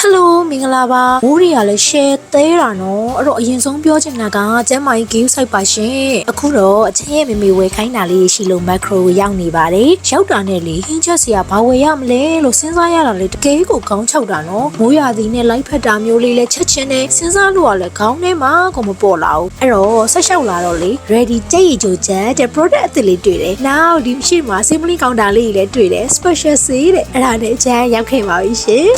Hello မင်္ဂလာပါမိုးရီကလည်း share သေးတာနော်အဲ့တော့အရင်ဆုံးပြောချင်တာကကျမ်းမာရေး game site ပါရှင်အခုတော့အချင်းရဲ့မေမေဝယ်ခိုင်းတာလေးရှိလို့ macro ကိုရောက်နေပါတယ်ရောက်တာနဲ့လေဟင်းချက်စီကဘာဝယ်ရမလဲလို့စဉ်းစားရတာလေတကယ်ကိုခေါင်းချောက်တာနော်မိုးရာသီနဲ့လိုက်ဖက်တာမျိုးလေးလဲချက်ချင်းနဲ့စဉ်းစားလို့ကလည်းခေါင်းထဲမှာကိုမပေါ်လာဘူးအဲ့တော့ဆက်လျှောက်လာတော့လေ ready ကြိတ်ရီချိုချက်တဲ့ product အသစ်လေးတွေ့တယ်နောက်ဒီရှိမှာ assembly counter လေးလည်းတွေ့တယ် special sale တဲ့အဲ့ဒါနဲ့အချမ်းရောက်ခဲ့ပါပြီရှင်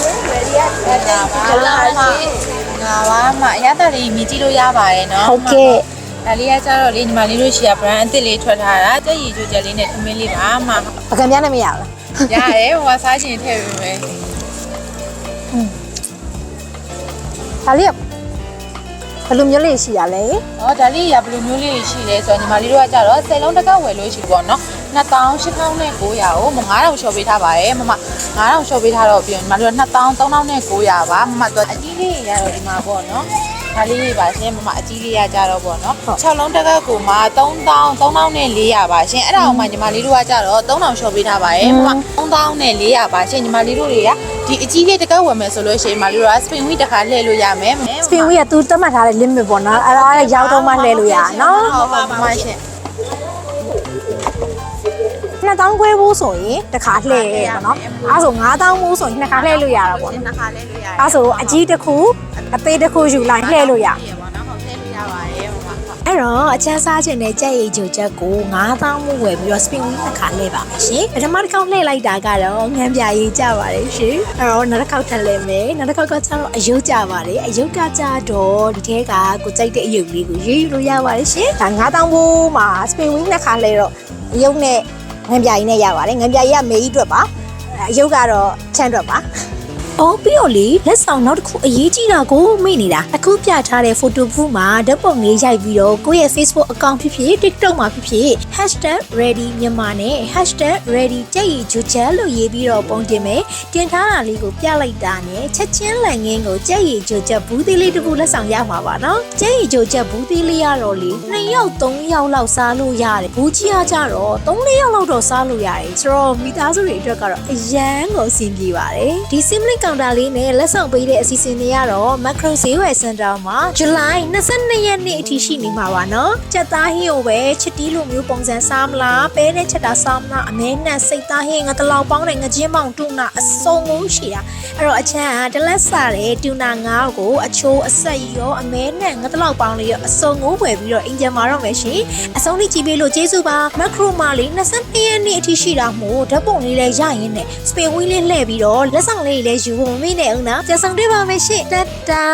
ငါပါမအရသာလေးမြည်ကြည့်လို့ရပါတယ်နော် ဟုတ်ကဲ့ ဒါလေးကကြတော့လေညီမလေးတို့ရှိရ brand အသစ်လေးထွက်ထားတာကြက်ရည်ချိုချက်လေးနဲ့ထမင်းလေးပါမ ပကံပြားနဲ့မရဘူး ရတယ်ဟိုကစားချင်ထည့်ပေးမယ် ဒါလေးကဘယ်လိုမျိုးလေးရှိရလဲ ဟောဒါလေးရဘယ်လိုမျိုးလေးရှိလဲဆိုတော့ညီမလေးတို့ကကြတော့10လုံးတစ်ကောက်ဝယ်လို့ရှိပေါ့နော်28,900ကို9000လျှော်ပေးထားပါတယ်မ9000လျှော်ပေးထားတော့ပြီးညီမတို့က23,900ပါမတော့အကြီးလေးရတော့ဒီမှာပေါ့နော်ဒါလေးပါရှင်မအကြီးလေးရကြတော့ပေါ့နော်6လုံးတစ်ကောက်ကိုမှ3,400ပါရှင်အဲ့ဒါအောင်မှညီမလေးတို့ကကြတော့3,000လျှော်ပေးထားပါတယ်မ3,400ပါရှင်ညီမလေးတို့တွေကဒီအကြီးလေးတစ်ကောက်ဝယ်မယ်ဆိုလို့ရှိရင်ညီမလေးတို့က spin wheel တစ်ခါလှည့်လို့ရမယ် spin wheel ကသူသတ်မှတ်ထားတဲ့ limit ပေါ့နော်အဲ့ဒါရောက်တော့မှလှည့်လို့ရနော် ဟုတ်ပါပါရှင် 2000ခွဲဖို့ဆိုရင်တစ်ခါလှည့်ရပါနော်အဲ့ဆို9000ဖို့ဆိုရင်နှစ်ခါလှည့်လို့ရတာပေါ့နော် နှစ်ခါလှည့်လို့ရတယ် အဲ့ဆိုအကြီးတစ်ခုအသေးတစ်ခုယူလိုက်လှည့်လို့ရ ပေါ့နော်ဟုတ်လှည့်လို့ရပါတယ်ဟိုမှာ အဲ့တော့အချမ်းစားခြင်းနဲ့ကြက်ရည်ချိုချက်ကို9000မှုဝယ်ပြီးတော့ spin wheel တစ်ခါလှည့်ပါမယ်ရှင်ပထမတစ်ခေါက်လှည့်လိုက်တာကတော့ငံပြရေးကြပါတယ်ရှင်အဲ့တော့နောက်တစ်ခေါက်ထပ်လှည့်မယ်နောက်တစ်ခေါက်ကကျတော့အယုတ်ကြပါတယ်အယုတ်ကကြတော့ဒီထဲကကိုကြိုက်တဲ့အယုတ်လေးကိုရေးယူလို့ရပါတယ်ရှင်ဒါ9000ဘူးမှာ spin wheel တစ်ခါလှည့်တော့အယုတ်နဲ့ငံပြရေးနဲ့ရပါတယ်ငံပြရေးကမေကြီးအတွက်ပါအယုတ်ကတော့ချမ်းအတွက်ပါအော်ပြီးတော့လေလက်ဆောင်နောက်တစ်ခုအရေးကြီးတာကိုမေ့နေတာအခုပြထားတဲ့ photo proof မှာဓာတ်ပုံလေးရိုက်ပြီးတော့ကိုယ့်ရဲ့ Facebook account ဖြစ်ဖြစ် TikTok မှာဖြစ်ဖြစ် #ready မြန်မာနဲ့ #ready ကြက်ရည်ချိုချက်လို့ရေးပြီးတော့ပုံတင်မယ်တင်ထားတာလေးကိုပြလိုက်တာနဲ့ချက်ချင်းလန်ငင်းကိုကြက်ရည်ချိုချက်ဘူးသေးလေးတစ်ခုလက်ဆောင်ရမှာပါနော်ကြက်ရည်ချိုချက်ဘူးသေးလေးရတော့လေ2ယောက်3ယောက်လောက်စားလို့ရတယ်ဘူးကြီးကကြတော့3-4ယောက်လောက်တော့စားလို့ရတယ်ဆိုတော့မိသားစုတွေအတွက်ကတော့အရန်ကိုအဆင်ပြေပါတယ်ဒီ simply counter လေးနဲ့လက်ဆောင်ပေးတဲ့အစီအစဉ်တွေကတော့ macro ဈေးဝယ်စင်တာမှာ July 22 ရက်နေ့အထိရှိနေမှာပါနော်ချက်သားဟင်းကိုပဲချစ်တီးလိုမျိုးပုံစံစားမလားပဲတဲ့ချက်တာစားမလားအမဲနဲ့စိတ်သားဟင်းငါတလောက်ပေါင်းတဲ့ငချင်းပေါင်းတူနာအစုံကိုရှိတာအဲ့တော့အချမ်းကတလက်စားတဲ့တူနာငါးကိုအချိုးအဆက်ရောအမဲနဲ့ငါတလောက်ပေါင်းလေးရောအစုံကိုဝယ်ပြီးတော့အင်ဂျင်မာတော့မယ်ရှင်အဆုံးထိကြည့်ပေးလို့ကျေးဇူးပါ macro မှာလေး22 ရက်နေ့အထိရှိတာမို့ဓာတ်ပုံလေးလည်းရရင်နဲ့ spin wheel လေးလှည့်ပြီးတော့လက်ဆောင်လေးလည်းယူဖို့မမေ့နဲ့ဦးနော်ကြဆောင်တွေ့ပါမယ်ရှင်တတ်တာ